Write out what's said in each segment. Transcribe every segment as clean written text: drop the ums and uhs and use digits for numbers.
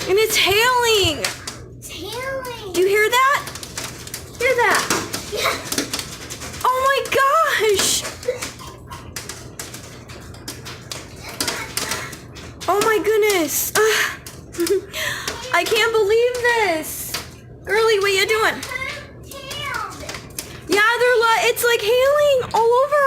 And it's hailing. It's hailing. Do you hear that? Hear that? Yeah. Oh my gosh. Oh my goodness. I can't believe this. Girly, what are you doing? Yeah, it's like hailing all over.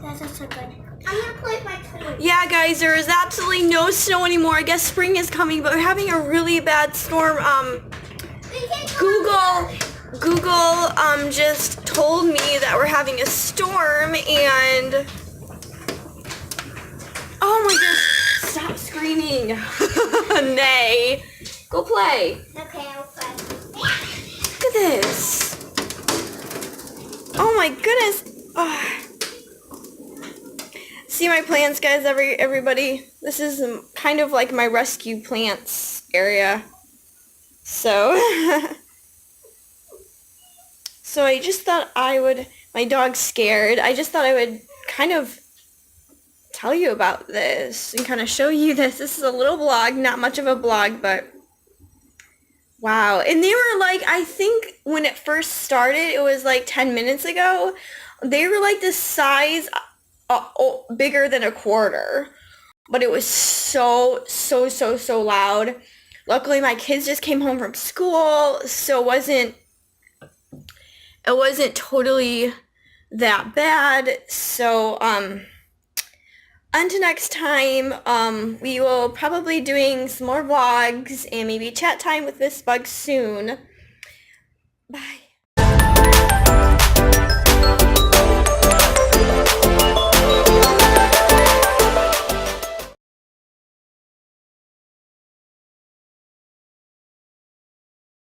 That's so good. I'm gonna play with my toys. Yeah, guys, there is absolutely no snow anymore. I guess spring is coming, but we're having a really bad storm. Google just told me that we're having a storm, and oh my gosh, stop screaming. Nay. Go play. Okay, I'll play. Look at this. Oh my goodness. See my plants, guys, everybody. This is kind of like my rescue plants area. So, so I just thought my dog's scared. I just thought I would kind of tell you about this and kind of show you this. This is a little vlog, not much of a vlog, but wow. And they were like, I think when it first started, it was like 10 minutes ago, they were like the size bigger than a quarter, but it was so loud. Luckily my kids just came home from school, so it wasn't totally that bad. So until next time, we will probably doing some more vlogs and maybe chat time with Miss Bugs soon. Bye.